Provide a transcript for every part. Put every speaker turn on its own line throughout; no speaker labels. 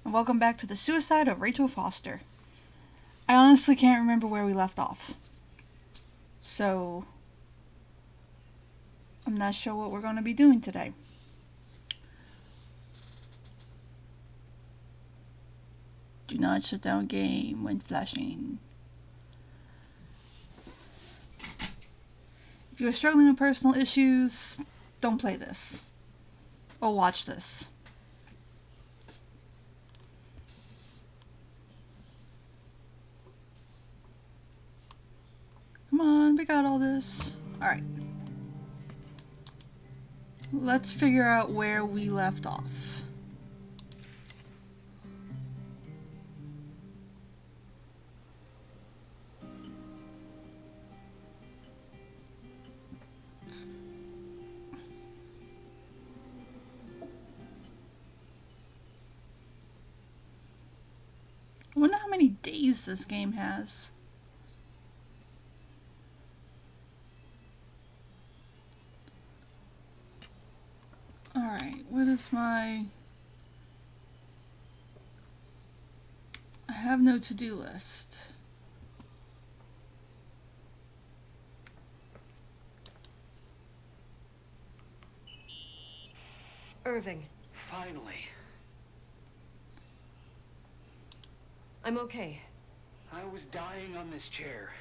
and welcome back to the suicide of Rachel Foster. I honestly can't remember where we left off, so I'm not sure what we're going to be doing today. Do not shut down game when flashing. If you're struggling with personal issues, don't play this or watch this. Come on, we got all this. Alright. Let's figure out where we left off. I wonder how many days this game has. Alright, what is my... I have no to-do list.
Irving.
Finally.
I'm okay.
I was dying on this chair.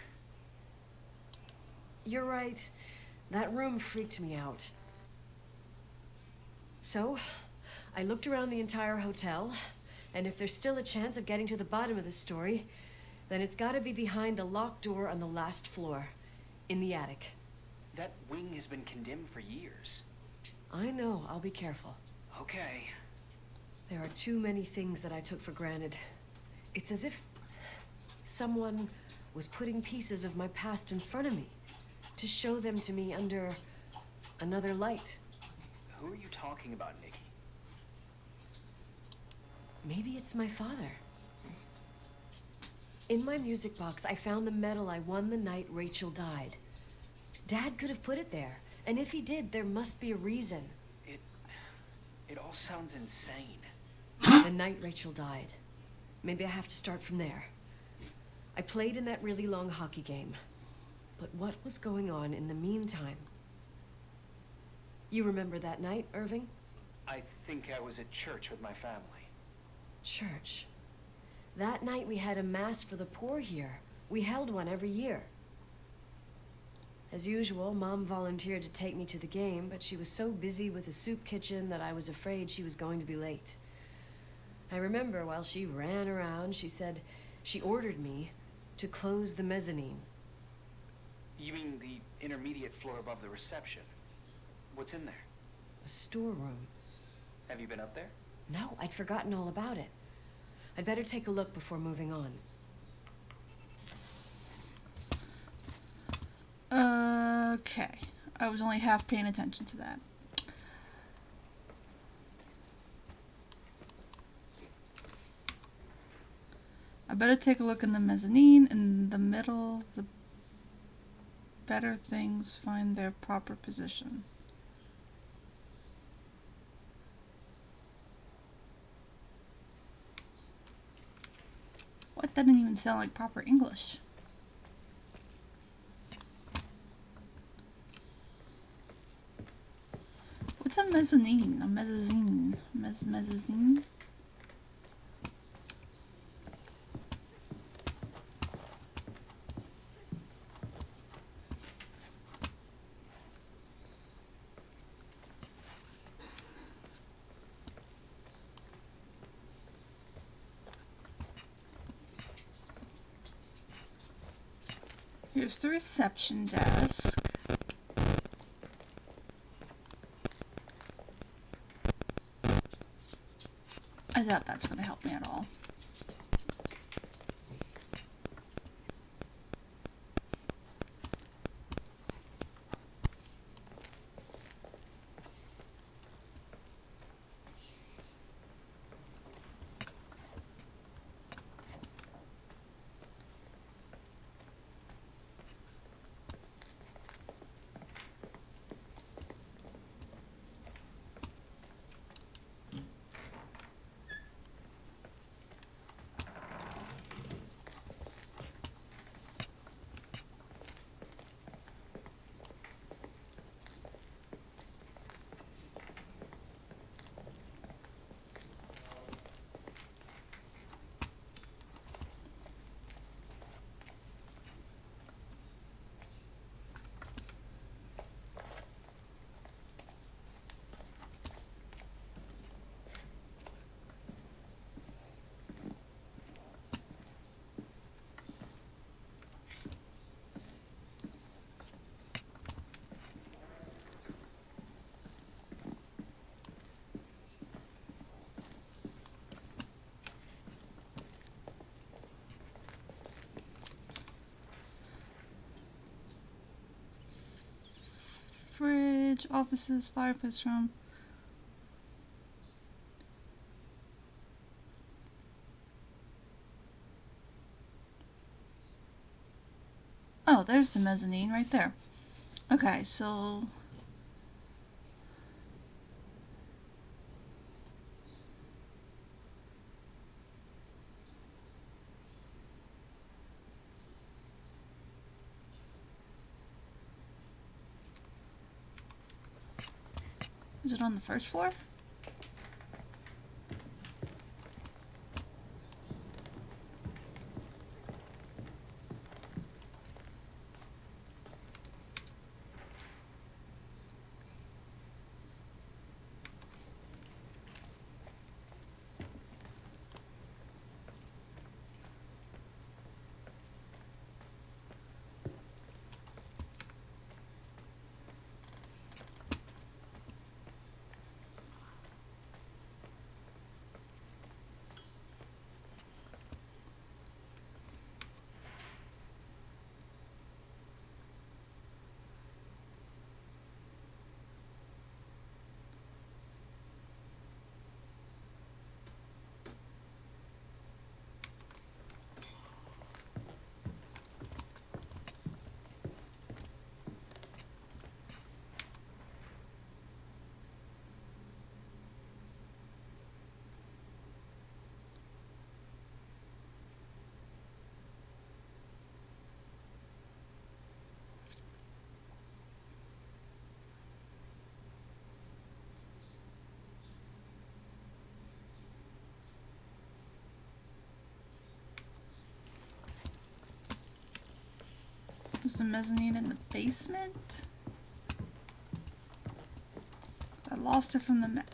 You're right. That room freaked me out. So, I looked around the entire hotel, and if there's still a chance of getting to the bottom of the story, then it's gotta be behind the locked door on the last floor, in the attic.
That wing has been condemned for years.
I know, I'll be careful.
Okay.
There are too many things that I took for granted. It's as if someone was putting pieces of my past in front of me to show them to me under another light.
Who are you talking about, Nikki?
Maybe it's my father. In my music box, I found the medal I won the night Rachel died. Dad could have put it there, and if he did, there must be a reason.
It all sounds insane.
The night Rachel died. Maybe I have to start from there. I played in that really long hockey game. But what was going on in the meantime? You remember that night, Irving?
I think I was at church with my family.
Church. That night we had a mass for the poor here. We held one every year. As usual, Mom volunteered to take me to the game, but she was so busy with the soup kitchen that I was afraid she was going to be late. I remember while she ran around, she said she ordered me to close the mezzanine.
You mean the intermediate floor above the reception? What's in there?
A storeroom.
Have you been up there?
No, I'd forgotten all about it. I'd better take a look before moving on.
Okay. I was only half paying attention to that. I better take a look in the mezzanine. In the middle, the better things find their proper position. What? That didn't even sound like proper English. What's a mezzanine? A mezzanine? Mezzanine? Here's the reception desk. I doubt that's going to help me at all. offices, fireplace room. Oh, there's the mezzanine right there. Okay, so is it on the first floor? Is the mezzanine in the basement? I lost it from the map.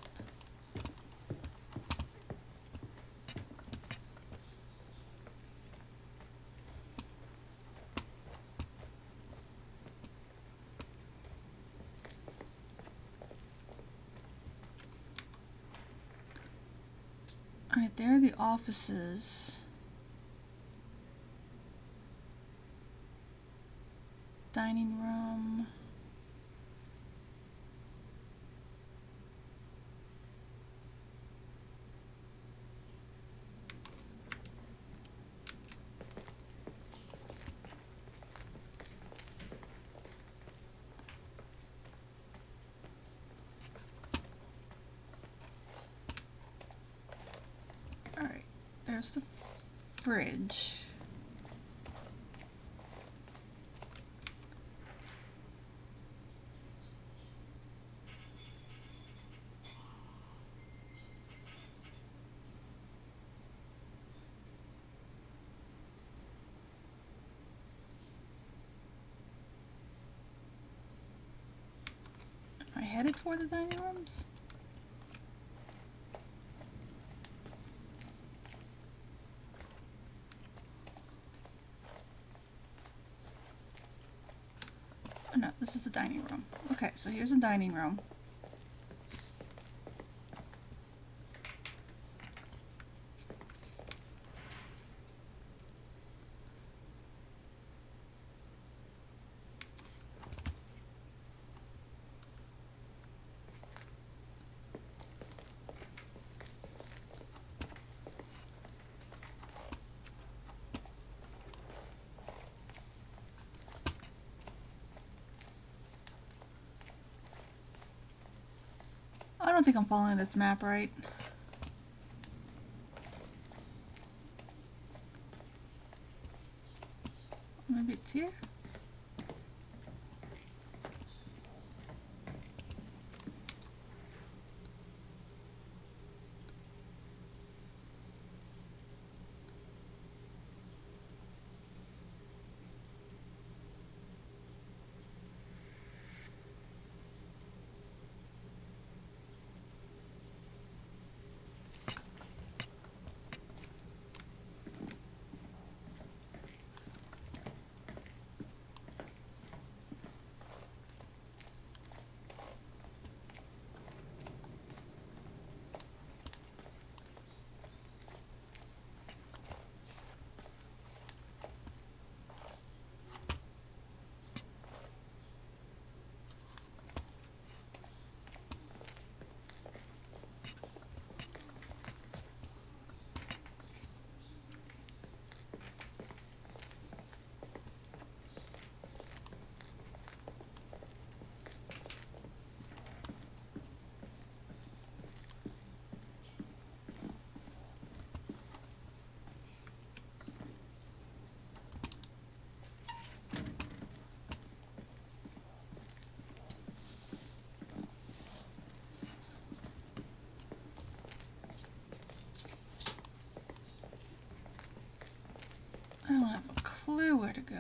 Alright, there are the offices. Dining room. Alright, there's the fridge. Am I headed for the dining rooms? Oh no, this is the dining room. Okay, so here's the dining room. I don't think I'm following this map right. Maybe it's here? I don't have a clue where to go.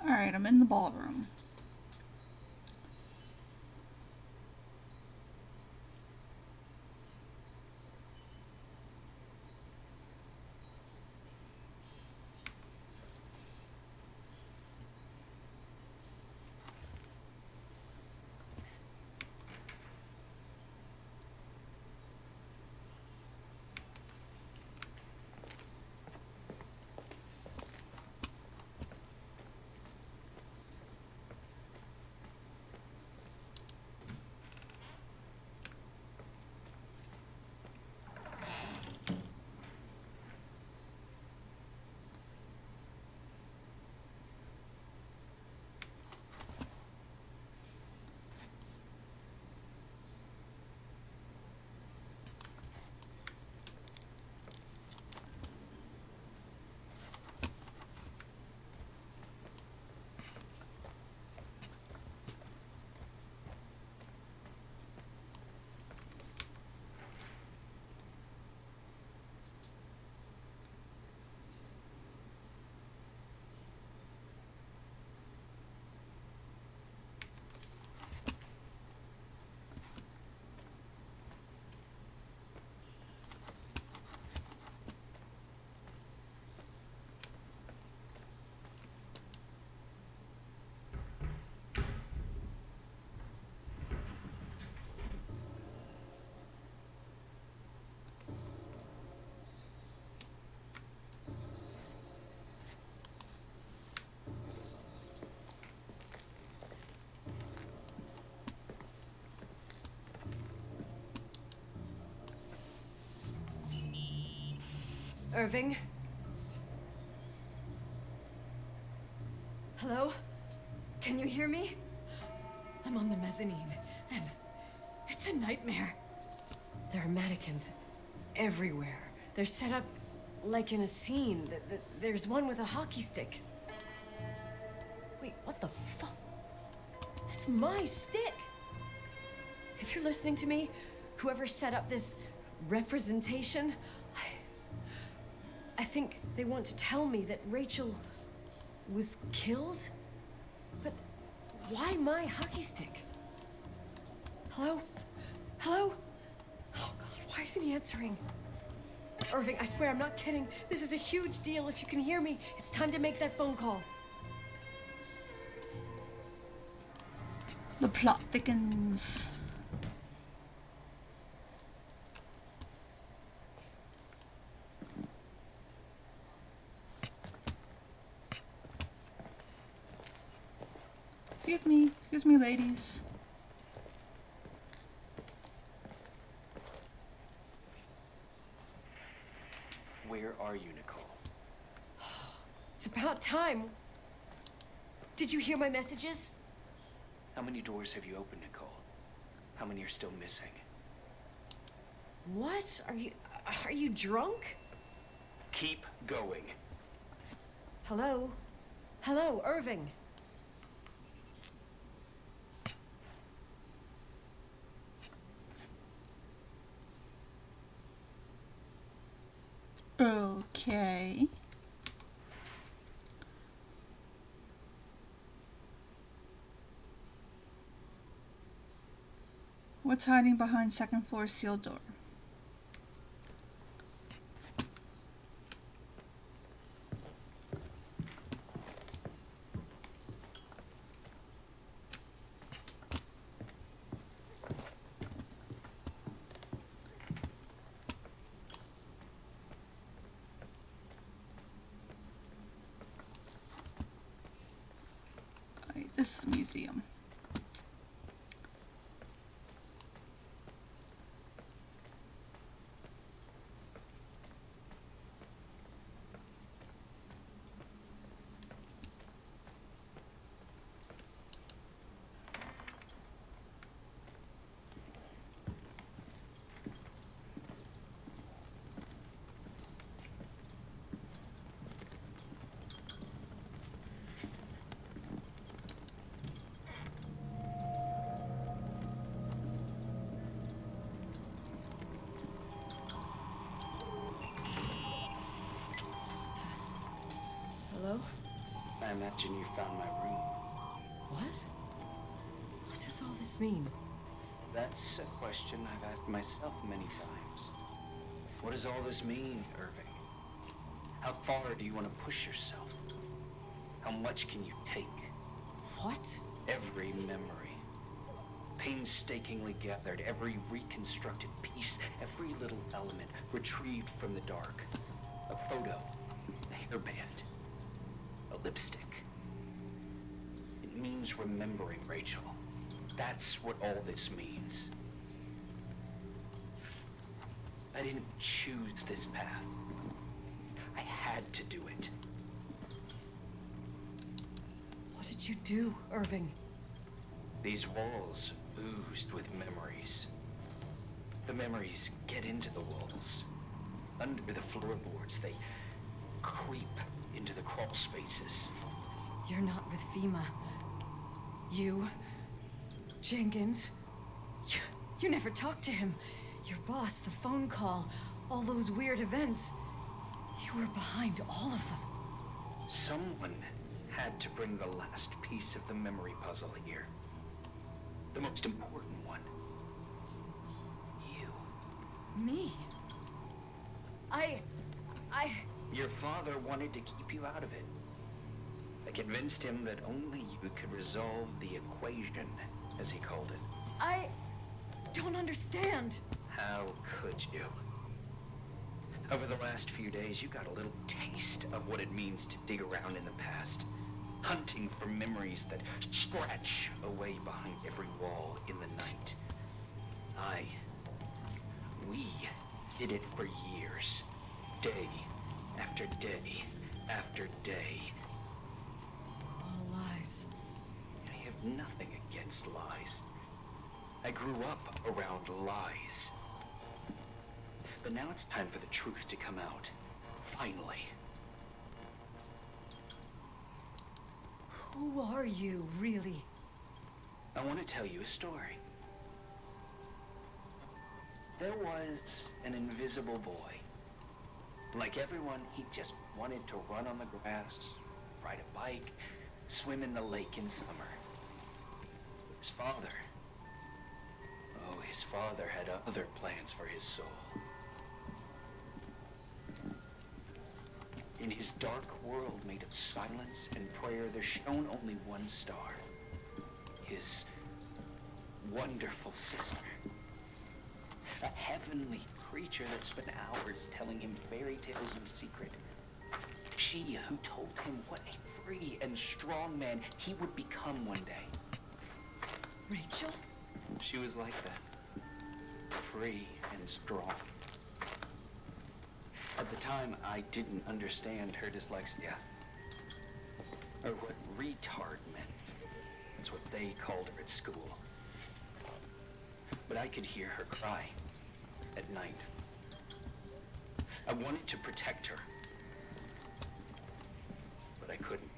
Alright, I'm in the ballroom.
Irving? Hello? Can you hear me? I'm on the mezzanine, and it's a nightmare. There are mannequins everywhere. They're set up like in a scene. There's one with a hockey stick. Wait, what the fuck? That's my stick! If you're listening to me, whoever set up this representation, I think they want to tell me that Rachel was killed? But why my hockey stick? Hello? Hello? Oh God, why isn't he answering? Irving, I swear I'm not kidding. This is a huge deal. If you can hear me, it's time to make that phone call.
The plot thickens. Excuse me, ladies.
Where are you, Nicole?
It's about time. Did you hear my messages?
How many doors have you opened, Nicole? How many are still missing?
What? Are you drunk?
Keep going.
Hello? Hello, Irving.
Okay. What's hiding behind second floor sealed door? Alright, this is the museum.
Hello?
I imagine you found my room.
What? What does all this mean?
That's a question I've asked myself many times. What does all this mean, Irving? How far do you want to push yourself? How much can you take?
What?
Every memory, painstakingly gathered, every reconstructed piece, every little element retrieved from the dark. A photo, a hairband, a lipstick. It means remembering, Rachel. That's what all this means. I didn't choose this path. I had to do it.
What did you do, Irving?
These walls oozed with memories. The memories get into the walls. Under the floorboards, they creep into the crawl spaces.
You're not with FEMA. You... Jenkins... You never talked to him. Your boss, the phone call, all those weird events. You were behind all of them.
Someone had to bring the last piece of the memory puzzle here. The most important one. You.
Me?
Your father wanted to keep you out of it. I convinced him that only you could resolve the equation, as he called it.
I don't understand.
How could you? Over the last few days, you got a little taste of what it means to dig around in the past, hunting for memories that scratch away behind every wall in the night. We did it for years, day after day after day.
All lies.
I have nothing against lies. I grew up around lies. But now it's time for the truth to come out. Finally.
Who are you, really?
I want to tell you a story. There was an invisible boy. Like everyone, he just wanted to run on the grass, ride a bike, swim in the lake in summer. His father had other plans for his soul. In his dark world made of silence and prayer, there shone only one star. His wonderful sister. A heavenly creature that spent hours telling him fairy tales in secret. She who told him what a free and strong man he would become one day.
Rachel?
She was like that. Free and strong. At the time, I didn't understand her dyslexia. Or what retard meant. That's what they called her at school. But I could hear her cry at night. I wanted to protect her. But I couldn't.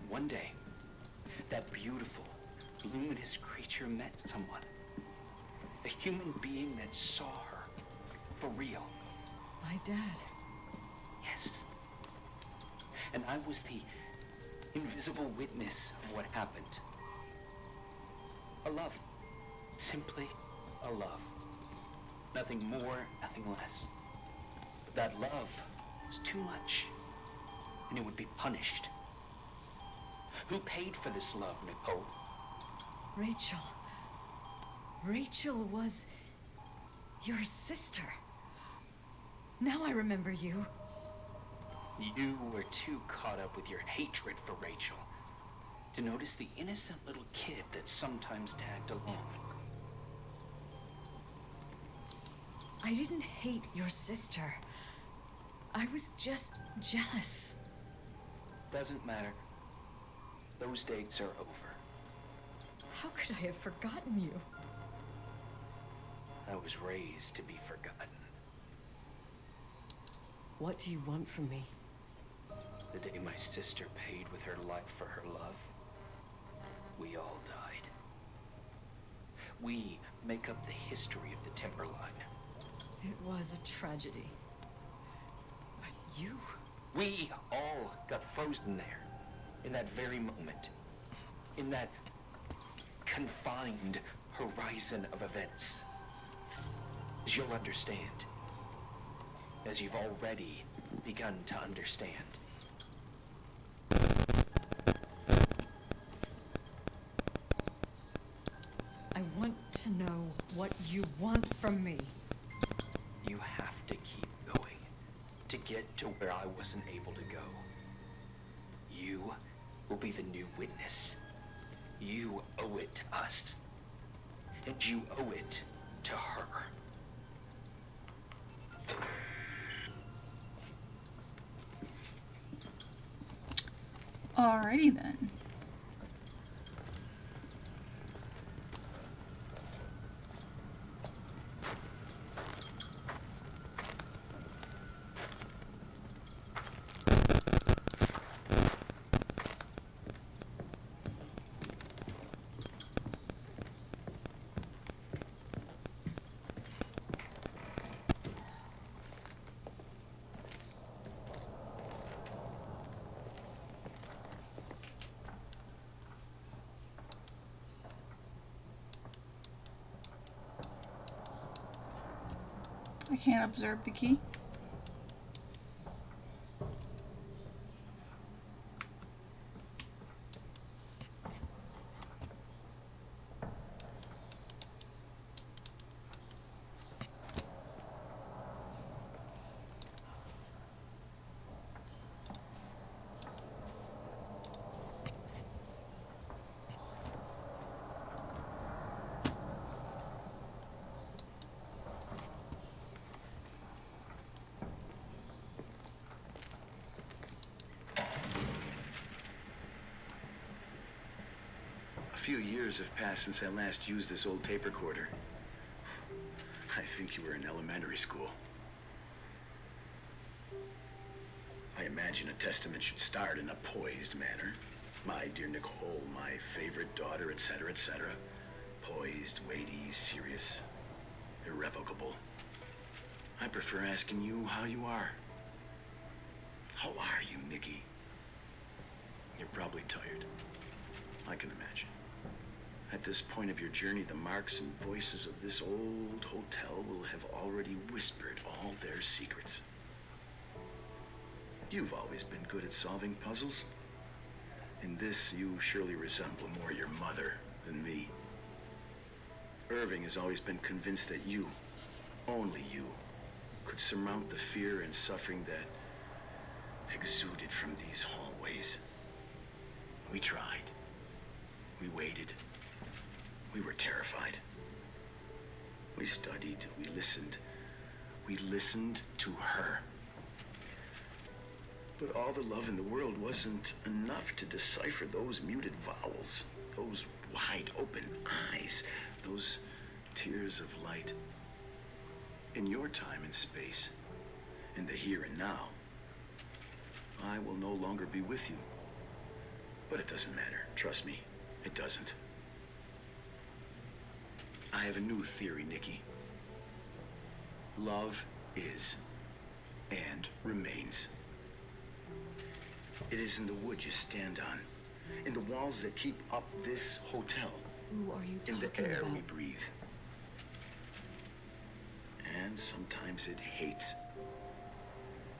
One day, that beautiful, luminous creature met someone. A human being that saw her for real.
My dad.
Yes. And I was the invisible witness of what happened. A love. Simply a love. Nothing more, nothing less. But that love was too much, and it would be punished. Who paid for this love, Nicole?
Rachel. Rachel was your sister. Now I remember you.
You were too caught up with your hatred for Rachel to notice the innocent little kid that sometimes tagged along.
I didn't hate your sister. I was just jealous.
Doesn't matter. Those days are over.
How could I have forgotten you?
I was raised to be forgotten.
What do you want from me?
The day my sister paid with her life for her love, we all died. We make up the history of the Timberline.
It was a tragedy. But you...
We all got frozen there, in that very moment, in that confined horizon of events. As you'll understand, as you've already begun to understand.
I want to know what you want from me.
You have to keep going to get to where I wasn't able to go. You will be the new witness. You owe it to us. And you owe it to her.
Alrighty then. I can't observe the key.
A few years have passed since I last used this old tape recorder. I think you were in elementary school. I imagine a testament should start in a poised manner. My dear Nicole, my favorite daughter, etc., etc. Poised, weighty, serious, irrevocable. I prefer asking you how you are. How are you, Nikki? You're probably tired. I can imagine. At this point of your journey, the marks and voices of this old hotel will have already whispered all their secrets. You've always been good at solving puzzles. In this, you surely resemble more your mother than me. Irving has always been convinced that you, only you, could surmount the fear and suffering that exuded from these hallways. We tried. We waited. We were terrified. We studied, we listened. We listened to her. But all the love in the world wasn't enough to decipher those muted vowels, those wide open eyes, those tears of light. In your time and space, in the here and now, I will no longer be with you. But it doesn't matter. Trust me, it doesn't. I have a new theory, Nikki. Love is and remains. It is in the wood you stand on, in the walls that keep up this hotel,
Who are you
in
talking
the air
about?
we breathe. And sometimes it hates.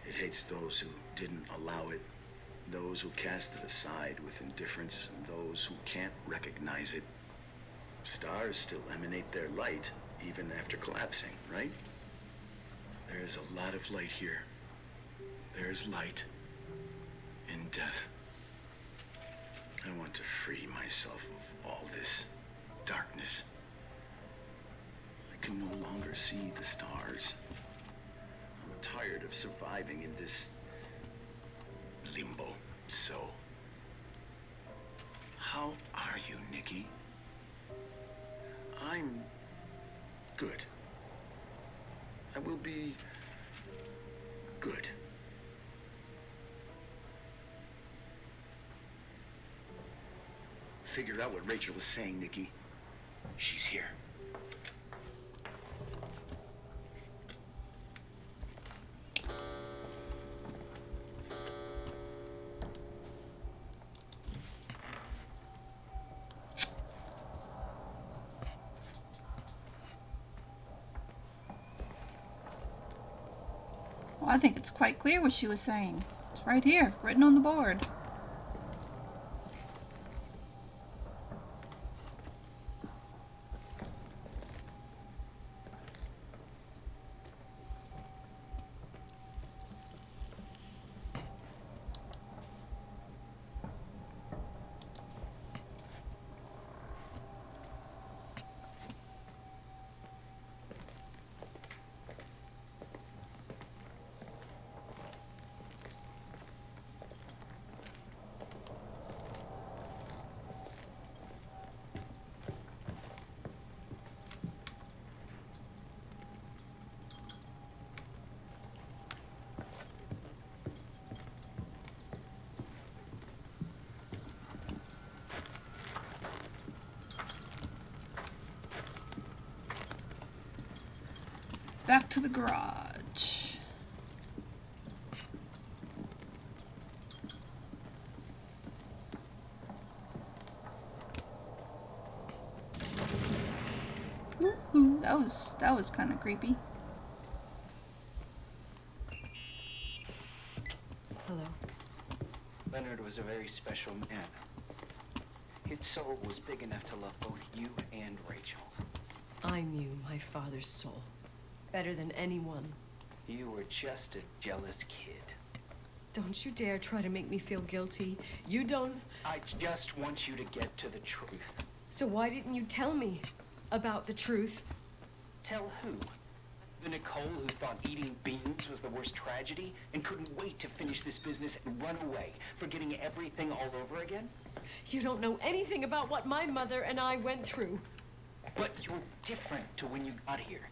It hates those who didn't allow it, those who cast it aside with indifference, and those who can't recognize it. Stars still emanate their light, even after collapsing, right? There's a lot of light here. There's light in death. I want to free myself of all this darkness. I can no longer see the stars. I'm tired of surviving in this limbo. So, how are you, Nikki? I'm good. I will be good. Figure out what Rachel was saying, Nikki. She's here.
Well, I think it's quite clear what she was saying. It's right here, written on the board. Back to the garage. Ooh, that was kind of creepy.
Hello.
Leonard was a very special man. His soul was big enough to love both you and Rachel.
I knew my father's soul better than anyone.
You were just a jealous kid.
Don't you dare try to make me feel guilty. You don't...
I just want you to get to the truth.
So why didn't you tell me about the truth?
Tell who? The Nicole who thought eating beans was the worst tragedy and couldn't wait to finish this business and run away, forgetting everything all over again?
You don't know anything about what my mother and I went through.
But you're different to when you got here.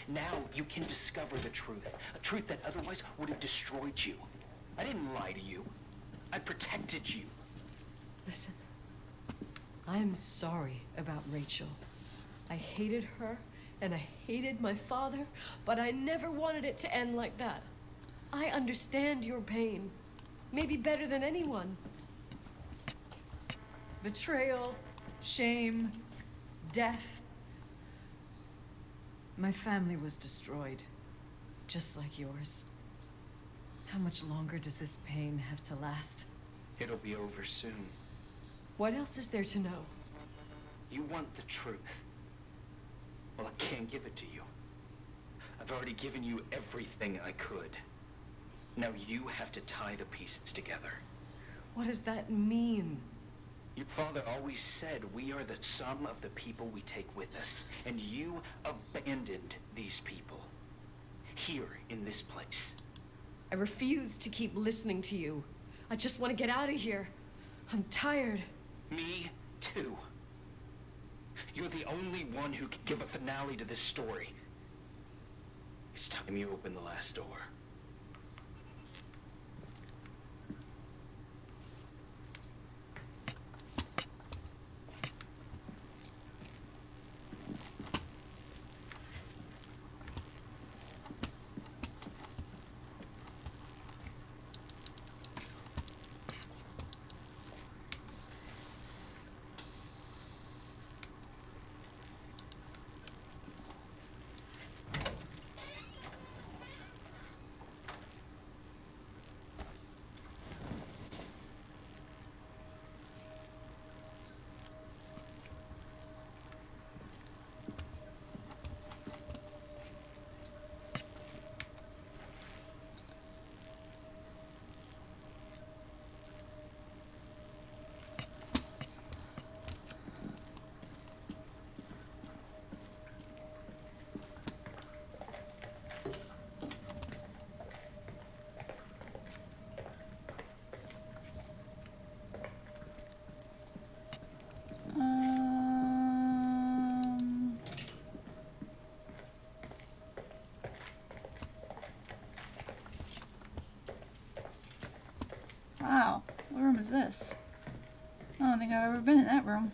Now you can discover the truth, a truth that otherwise would have destroyed you. I didn't lie to you. I protected you.
Listen, I'm sorry about Rachel. I hated her and I hated my father, but I never wanted it to end like that. I understand your pain, maybe better than anyone. Betrayal, shame, death. My family was destroyed, just like yours. How much longer does this pain have to last?
It'll be over soon.
What else is there to know?
You want the truth. Well, I can't give it to you. I've already given you everything I could. Now you have to tie the pieces together.
What does that mean?
Your father always said we are the sum of the people we take with us, and you abandoned these people. Here, in this place.
I refuse to keep listening to you. I just want to get out of here. I'm tired.
Me, too. You're the only one who can give a finale to this story. It's time you open the last door.
Um, wow, what room is this? I don't think I've ever been in that room.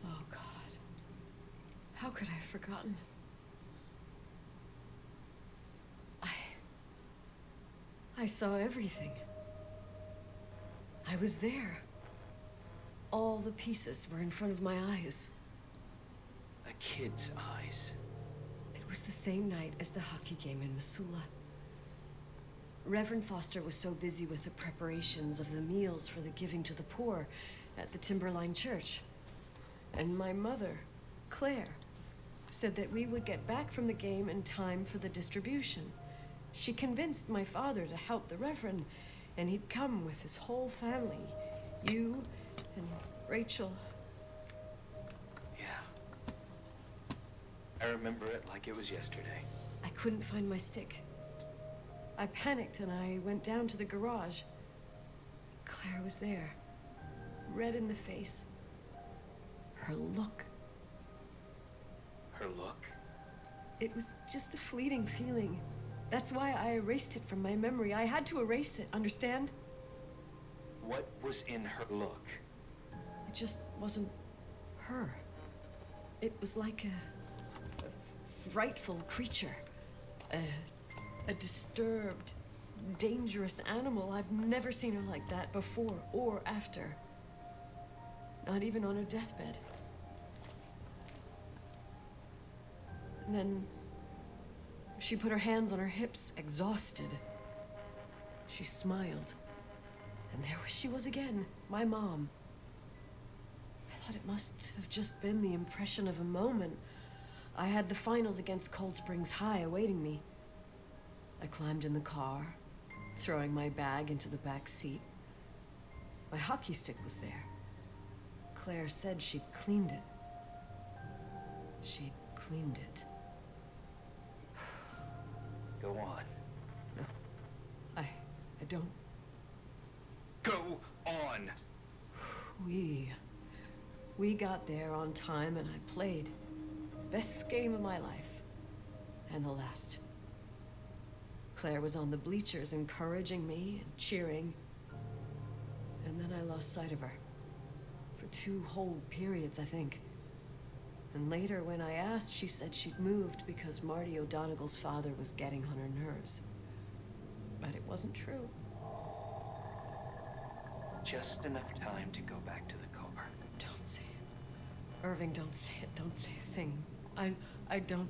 Oh, God. How could I have forgotten? I saw everything. I was there. All the pieces were in front of my eyes.
A kid's eyes.
It was the same night as the hockey game in Missoula. Reverend Foster was so busy with the preparations of the meals for the giving to the poor at the Timberline Church. And my mother, Claire, said that we would get back from the game in time for the distribution. She convinced my father to help the Reverend, and he'd come with his whole family. You and Rachel.
Yeah. I remember it like it was yesterday.
I couldn't find my stick. I panicked and I went down to the garage. Claire was there, red in the face. Her look.
Her look?
It was just a fleeting feeling. That's why I erased it from my memory. I had to erase it, understand?
What was in her look?
It just wasn't her. It was like a frightful creature. A disturbed, dangerous animal. I've never seen her like that before or after. Not even on her deathbed. And then she put her hands on her hips, exhausted. She smiled. And there she was again, my mom. I thought it must have just been the impression of a moment. I had the finals against Cold Springs High awaiting me. I climbed in the car, throwing my bag into the back seat. My hockey stick was there. Claire said she'd cleaned it. she'd cleaned it.
Go on.
I don't...
Go on!
We got there on time and I played. Best game of my life. And the last. Claire was on the bleachers encouraging me and cheering. And then I lost sight of her. For 2 whole periods, I think. And later, when I asked, she said she'd moved because Marty O'Donegal's father was getting on her nerves. But it wasn't true.
Just enough time to go back to the car.
Don't say it. Irving, don't say it. Don't say a thing. I don't...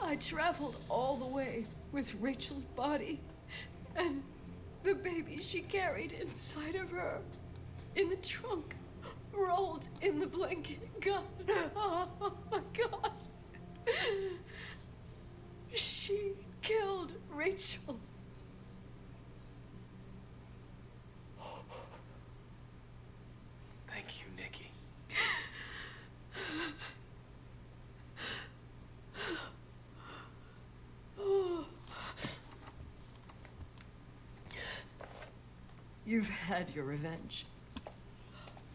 I traveled all the way with Rachel's body and the baby she carried inside of her in the trunk, rolled in the blanket. God, oh my God. She killed Rachel.
Thank you, Nikki.
You've had your revenge.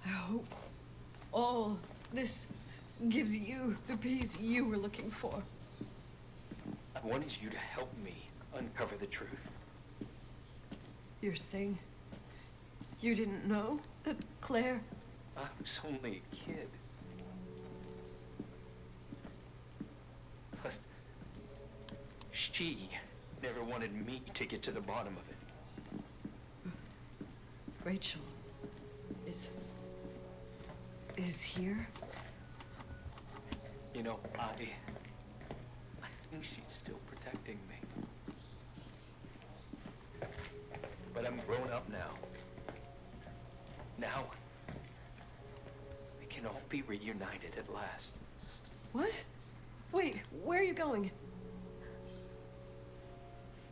I hope all this gives you the peace you were looking for.
I wanted you to help me uncover the truth.
You're saying you didn't know that Claire...
I was only a kid. But she never wanted me to get to the bottom of it.
Rachel is here?
You know, I think she's still protecting me. But I'm grown up now. Now, we can all be reunited at last.
What? Wait, where are you going?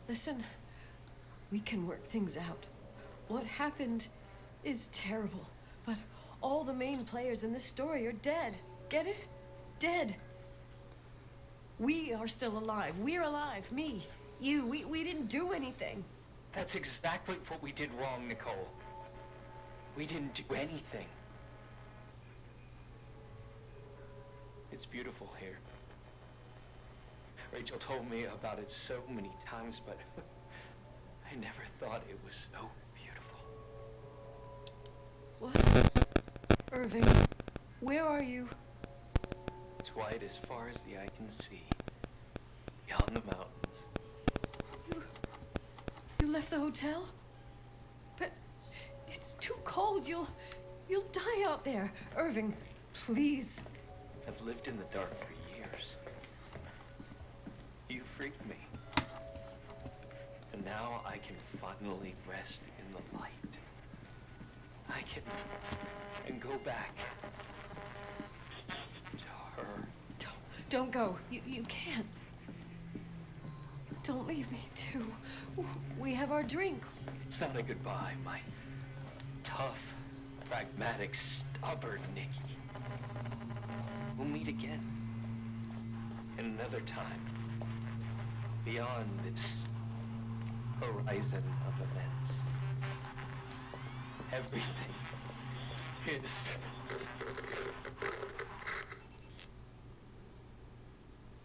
Listen, we can work things out. What happened is terrible, but all the main players in this story are dead. Get it? Dead. We are still alive. We're alive. Me, you, we didn't do anything.
That's exactly what we did wrong, Nicole. We didn't do anything. It's beautiful here. Rachel told me about it so many times, but I never thought it was so beautiful.
What? Irving, where are you?
It's white as far as the eye can see, beyond the mountains.
You left the hotel? But it's too cold. You'll die out there. Irving, please.
I've lived in the dark for years. You freaked me. And now I can finally rest in the light. I can go back to her.
Don't go. You can't. Don't leave me, too. We have our drink.
It's not a goodbye, my tough, pragmatic, stubborn Nikki. We'll meet again. In another time. Beyond this horizon of events. Everything is...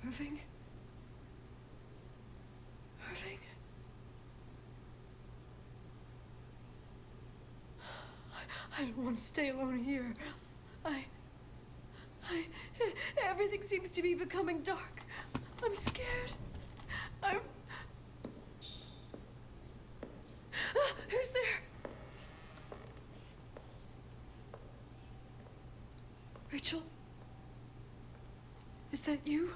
Irving? Irving? I don't want to stay alone here. Everything seems to be becoming dark. I'm scared. Who's there? Rachel? Is that you?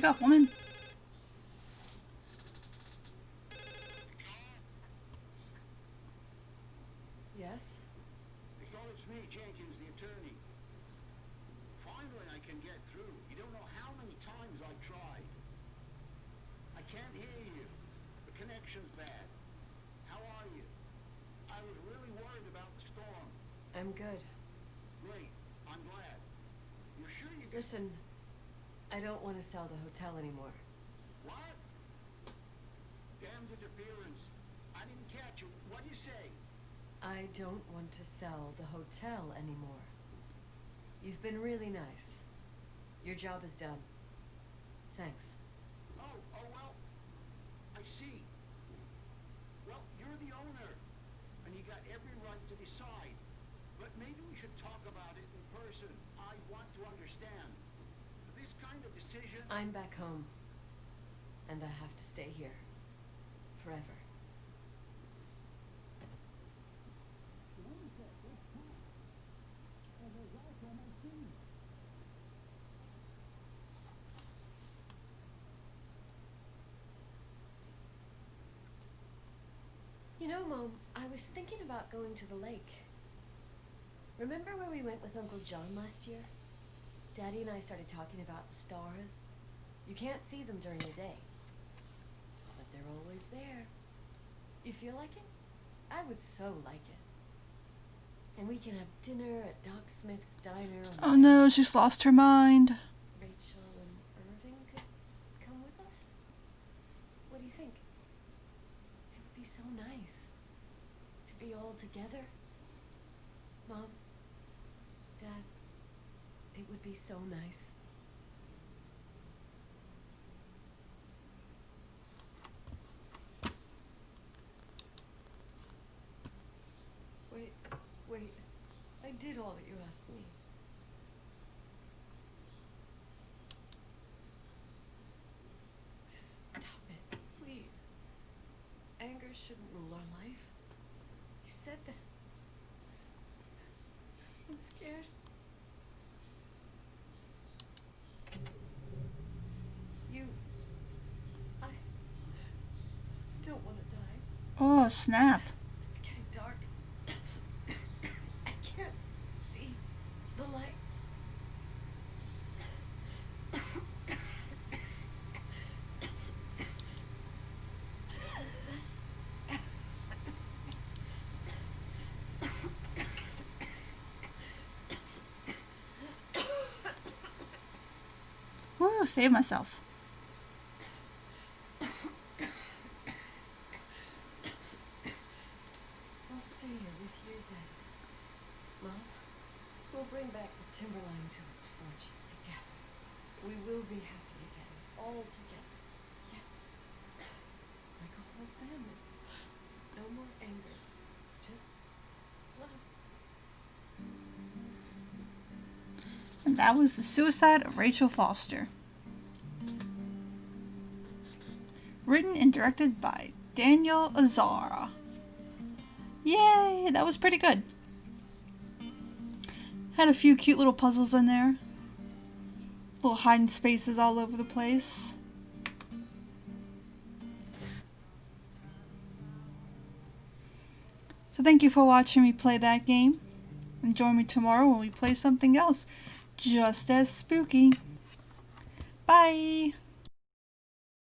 Wake up, woman.
Yes?
Nicole, it's me, Jenkins, the attorney. Finally, I can get through. You don't know how many times I've tried. I can't hear you. The connection's bad. How are you? I was really worried about the storm.
I'm good.
Great. I'm glad. You're sure you can...
Listen, I don't want to sell the hotel anymore.
What? Damned interference. I didn't catch you. What'd you say?
I don't want to sell the hotel anymore. You've been really nice. Your job is done. Thanks.
Oh, well, I see. Well, you're the owner, and you got every right to decide. But maybe we should talk about it in person. I want to understand. This kind of decision...
I'm back home. And I have to stay here. Forever. You know, Mom, I was thinking about going to the lake. Remember where we went with Uncle John last year? Daddy and I started talking about the stars. You can't see them during the day, but they're always there. You feel like it? I would so like it. And we can have dinner at Doc Smith's diner.
Oh no, she's lost her mind.
Rachel and Irving could come with us? What do you think? It would be so nice to be all together. Mom, Dad, it would be so nice. Wait, I did all that you asked me. Stop it, please. Anger shouldn't rule our life. You said that. I'm scared. I don't want to die.
Oh, snap.
It's getting dark. I can't see the light.
Woo, save myself.
I'll stay here with you, Daddy. Mom, we'll bring back the Timberline to its fortune together. We will be happy again, all together. Yes. Like a whole family. No more anger. Just love.
And that was The Suicide of Rachel Foster. Written and directed by Daniel Azzara. Yay, that was pretty good. Had a few cute little puzzles in there. Little hiding spaces all over the place. So thank you for watching me play that game. And join me tomorrow when we play something else just as spooky. Bye!